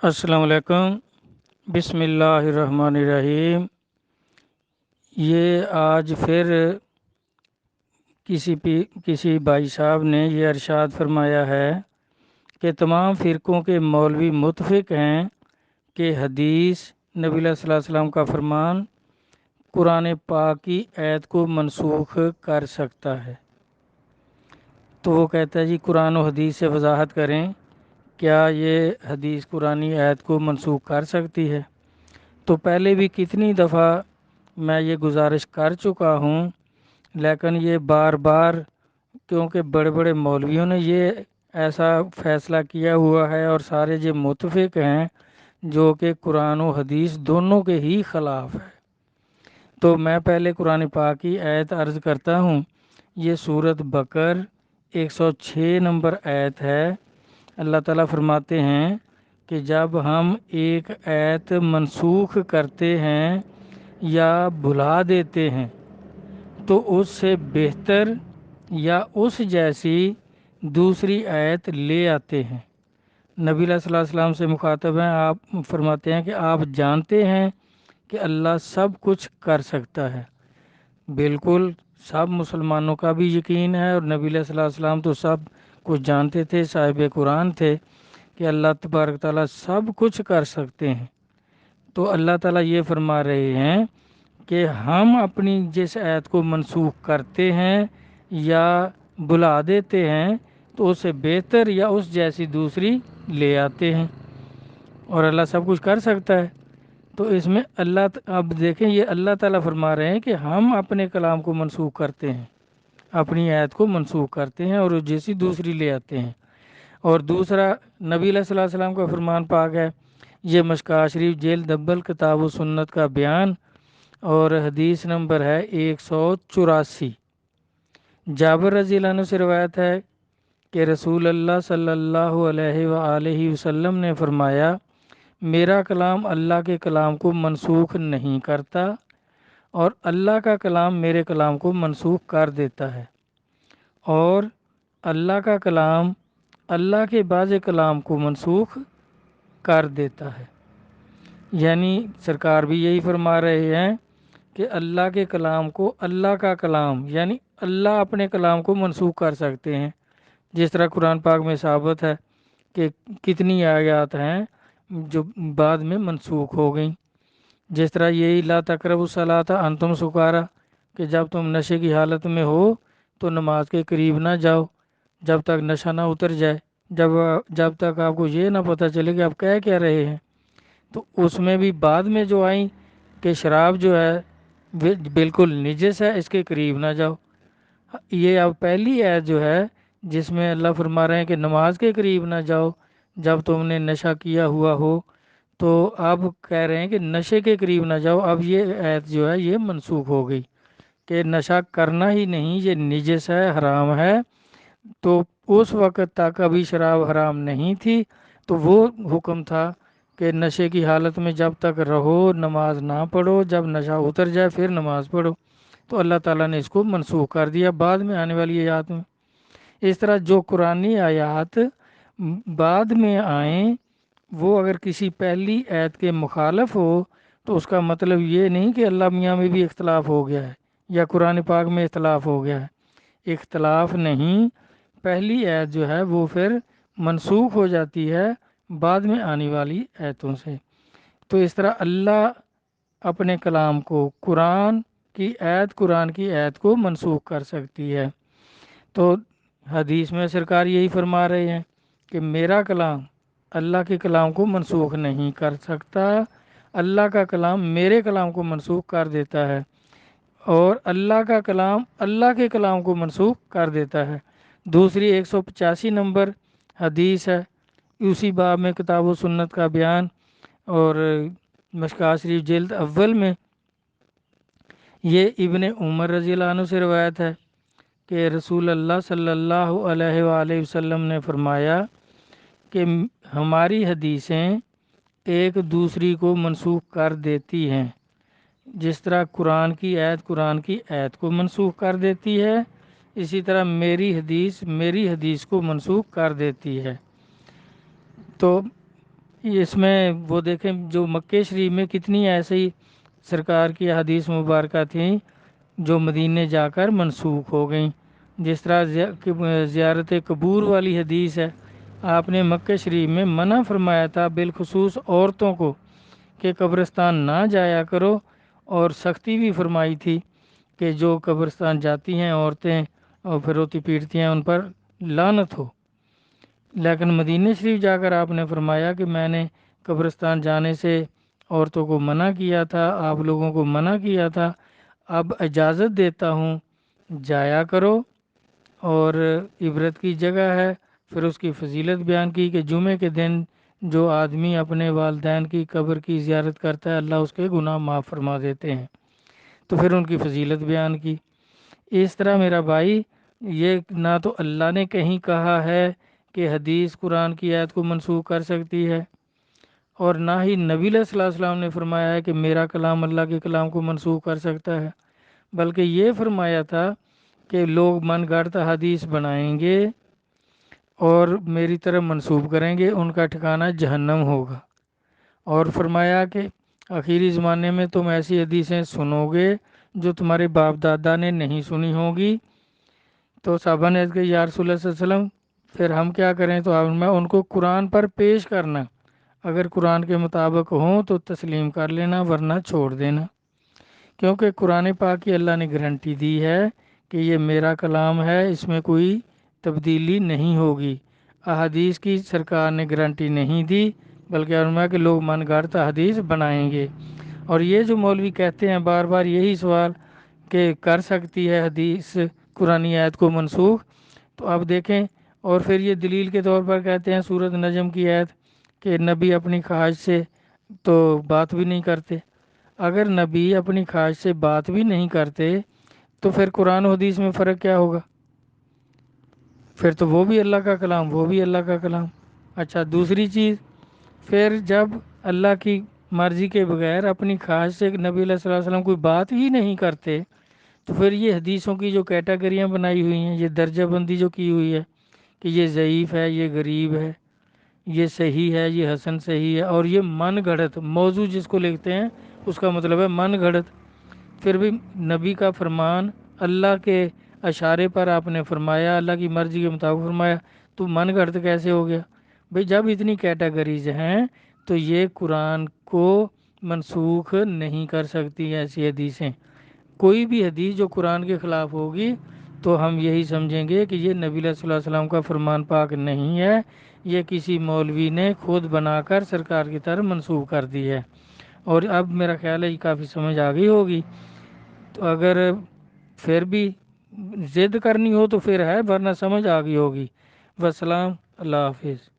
السلام علیکم۔ بسم اللہ الرحمن الرحیم۔ یہ آج پھر کسی بھائی صاحب نے یہ ارشاد فرمایا ہے کہ تمام فرقوں کے مولوی متفق ہیں کہ حدیث نبی صلی اللہ علیہ وسلم کا فرمان قرآن پاک کی آیت کو منسوخ کر سکتا ہے۔ تو وہ کہتا ہے جی قرآن و حدیث سے وضاحت کریں، کیا یہ حدیث قرآنی آیت کو منسوخ کر سکتی ہے؟ تو پہلے بھی کتنی دفعہ میں یہ گزارش کر چکا ہوں، لیکن یہ بار بار کیونکہ بڑے بڑے مولویوں نے یہ ایسا فیصلہ کیا ہوا ہے اور سارے جو متفق ہیں جو کہ قرآن و حدیث دونوں کے ہی خلاف ہے۔ تو میں پہلے قرآن پاک کی آیت عرض کرتا ہوں۔ یہ سورۃ بقر 106 نمبر آیت ہے۔ اللہ تعالیٰ فرماتے ہیں کہ جب ہم ایک آیت منسوخ کرتے ہیں یا بھلا دیتے ہیں تو اس سے بہتر یا اس جیسی دوسری آیت لے آتے ہیں۔ نبی صلی اللہ علیہ وسلم سے مخاطب ہیں، آپ فرماتے ہیں کہ آپ جانتے ہیں کہ اللہ سب کچھ کر سکتا ہے۔ بالکل سب مسلمانوں کا بھی یقین ہے، اور نبی صلی اللہ علیہ وسلم تو سب کچھ جانتے تھے، صاحب قرآن تھے، کہ اللہ تبارک تعالیٰ سب کچھ کر سکتے ہیں۔ تو اللہ تعالیٰ یہ فرما رہے ہیں کہ ہم اپنی جس آیت کو منسوخ کرتے ہیں یا بلا دیتے ہیں تو اس سے بہتر یا اس جیسی دوسری لے آتے ہیں، اور اللہ سب کچھ کر سکتا ہے۔ تو اس میں اب دیکھیں، یہ اللہ تعالیٰ فرما رہے ہیں کہ ہم اپنے کلام کو منسوخ کرتے ہیں، اپنی آیت کو منسوخ کرتے ہیں اور جیسی دوسری لے آتے ہیں۔ اور دوسرا نبی صلی اللہ علیہ وسلم کا فرمان پاک ہے، یہ مشکوٰۃ شریف جلد اول کتاب و سنت کا بیان، اور حدیث نمبر ہے 184۔ جابر رضی اللہ عنہ سے روایت ہے کہ رسول اللہ صلی اللہ علیہ وآلہ وسلم نے فرمایا، میرا کلام اللہ کے کلام کو منسوخ نہیں کرتا، اور اللہ کا کلام میرے کلام کو منسوخ کر دیتا ہے، اور اللہ کا کلام اللہ کے بعض کلام کو منسوخ کر دیتا ہے۔ یعنی سرکار بھی یہی فرما رہے ہیں کہ اللہ کے کلام کو اللہ کا کلام، یعنی اللہ اپنے کلام کو منسوخ کر سکتے ہیں، جس طرح قرآن پاک میں ثابت ہے کہ کتنی آیات ہیں جو بعد میں منسوخ ہو گئیں، جس طرح یہی لا تقربوا الصلاۃ انتم سکارا، کہ جب تم نشے کی حالت میں ہو تو نماز کے قریب نہ جاؤ جب تک نشہ نہ اتر جائے، جب تک آپ کو یہ نہ پتہ چلے کہ آپ کہہ کیا رہے ہیں۔ تو اس میں بھی بعد میں جو آئیں کہ شراب جو ہے بالکل نجس ہے، اس کے قریب نہ جاؤ۔ یہ اب پہلی آیت جو ہے جس میں اللہ فرما رہے ہیں کہ نماز کے قریب نہ جاؤ جب تم نے نشہ کیا ہوا ہو، تو اب کہہ رہے ہیں کہ نشے کے قریب نہ جاؤ۔ اب یہ آیت جو ہے یہ منسوخ ہو گئی کہ نشہ کرنا ہی نہیں، یہ نجس ہے، حرام ہے۔ تو اس وقت تک ابھی شراب حرام نہیں تھی، تو وہ حکم تھا کہ نشے کی حالت میں جب تک رہو نماز نہ پڑھو، جب نشہ اتر جائے پھر نماز پڑھو۔ تو اللہ تعالیٰ نے اس کو منسوخ کر دیا بعد میں آنے والی آیات میں۔ اس طرح جو قرآنی آیات بعد میں آئیں وہ اگر کسی پہلی آیت کے مخالف ہو تو اس کا مطلب یہ نہیں کہ اللہ میاں میں بھی اختلاف ہو گیا ہے یا قرآن پاک میں اختلاف ہو گیا ہے۔ اختلاف نہیں، پہلی آیت جو ہے وہ پھر منسوخ ہو جاتی ہے بعد میں آنے والی آیتوں سے۔ تو اس طرح اللہ اپنے کلام کو قرآن کی آیت کو منسوخ کر سکتی ہے۔ تو حدیث میں سرکار یہی فرما رہے ہیں کہ میرا کلام اللہ کے کلام کو منسوخ نہیں کر سکتا، اللہ کا کلام میرے کلام کو منسوخ کر دیتا ہے، اور اللہ کا کلام اللہ کے کلام کو منسوخ کر دیتا ہے۔ دوسری 185 نمبر حدیث ہے اسی باب میں کتاب و سنت کا بیان، اور مشکوٰۃ شریف جلد اول میں یہ ابن عمر رضی اللہ عنہ سے روایت ہے کہ رسول اللہ صلی اللہ علیہ وآلہ وسلم نے فرمایا کہ ہماری حدیثیں ایک دوسری کو منسوخ کر دیتی ہیں، جس طرح قرآن کی آیت کو منسوخ کر دیتی ہے، اسی طرح میری حدیث کو منسوخ کر دیتی ہے۔ تو اس میں وہ دیکھیں جو مکہ شریف میں کتنی ایسی سرکار کی حدیث مبارکہ تھیں جو مدینے جا کر منسوخ ہو گئیں. جس طرح زیارت قبور والی حدیث ہے، آپ نے مکہ شریف میں منع فرمایا تھا بالخصوص عورتوں کو کہ قبرستان نہ جایا کرو، اور سختی بھی فرمائی تھی کہ جو قبرستان جاتی ہیں عورتیں اور پھر روتی پیٹتی ہیں ان پر لعنت ہو. لیکن مدینہ شریف جا کر آپ نے فرمایا کہ میں نے قبرستان جانے سے عورتوں کو منع کیا تھا، آپ لوگوں کو منع کیا تھا، اب اجازت دیتا ہوں، جایا کرو. اور عبرت کی جگہ ہے. پھر اس کی فضیلت بیان کی کہ جمعے کے دن جو آدمی اپنے والدین کی قبر کی زیارت کرتا ہے اللہ اس کے گناہ معاف فرما دیتے ہیں. تو پھر ان کی فضیلت بیان کی. اس طرح میرا بھائی، یہ نہ تو اللہ نے کہیں کہا ہے کہ حدیث قرآن کی آیت کو منسوخ کر سکتی ہے، اور نہ ہی نبی علیہ الصلوۃ والسلام نے فرمایا ہے کہ میرا کلام اللہ کے کلام کو منسوخ کر سکتا ہے، بلکہ یہ فرمایا تھا کہ لوگ من گھڑت حدیث بنائیں گے اور میری طرف منسوب کریں گے، ان کا ٹھکانہ جہنم ہوگا. اور فرمایا کہ آخری زمانے میں تم ایسی حدیثیں سنو گے جو تمہارے باپ دادا نے نہیں سنی ہوگی. تو صحابہ نے عرض کیا یا رسول اللہ صلی اللہ علیہ وسلم پھر ہم کیا کریں؟ تو آپ میں ان کو قرآن پر پیش کرنا، اگر قرآن کے مطابق ہوں تو تسلیم کر لینا ورنہ چھوڑ دینا، کیونکہ قرآن پاک کی اللہ نے گارنٹی دی ہے کہ یہ میرا کلام ہے، اس میں کوئی تبدیلی نہیں ہوگی. احادیث کی سرکار نے گارنٹی نہیں دی، بلکہ فرمایا کہ لوگ من گھڑت حدیث بنائیں گے. اور یہ جو مولوی کہتے ہیں بار بار یہی سوال کہ کر سکتی ہے حدیث قرآن آیت کو منسوخ، تو اب دیکھیں. اور پھر یہ دلیل کے طور پر کہتے ہیں سورۃ نجم کی آیت کہ نبی اپنی خواہش سے تو بات بھی نہیں کرتے. اگر نبی اپنی خواہش سے بات بھی نہیں کرتے تو پھر قرآن و حدیث میں فرق کیا ہوگا؟ پھر تو وہ بھی اللہ کا کلام، وہ بھی اللہ کا کلام. اچھا، دوسری چیز، پھر جب اللہ کی مرضی کے بغیر اپنی خواہش سے نبی علیہ الصلوۃ والسلام کوئی بات ہی نہیں کرتے، تو پھر یہ حدیثوں کی جو کیٹیگریاں بنائی ہوئی ہیں، یہ درجہ بندی جو کی ہوئی ہے کہ یہ ضعیف ہے، یہ غریب ہے، یہ صحیح ہے، یہ حسن صحیح ہے، اور یہ من گھڑت موضوع جس کو لکھتے ہیں اس کا مطلب ہے من گھڑت. پھر بھی نبی کا فرمان اللہ کے اشارے پر آپ نے فرمایا، اللہ کی مرضی کے مطابق فرمایا، تو من گھڑت کیسے ہو گیا؟ بھئی جب اتنی کیٹیگریز ہیں تو یہ قرآن کو منسوخ نہیں کر سکتی ایسی حدیثیں. کوئی بھی حدیث جو قرآن کے خلاف ہوگی تو ہم یہی سمجھیں گے کہ یہ نبی صلی اللہ علیہ وسلم کا فرمان پاک نہیں ہے، یہ کسی مولوی نے خود بنا کر سرکار کی طرف منسوخ کر دی ہے. اور اب میرا خیال ہے یہ کافی سمجھ آ گئی ہوگی. تو اگر پھر بھی ضد کرنی ہو تو پھر ہے، ورنہ سمجھ آ گئی ہوگی. والسلام، اللہ حافظ.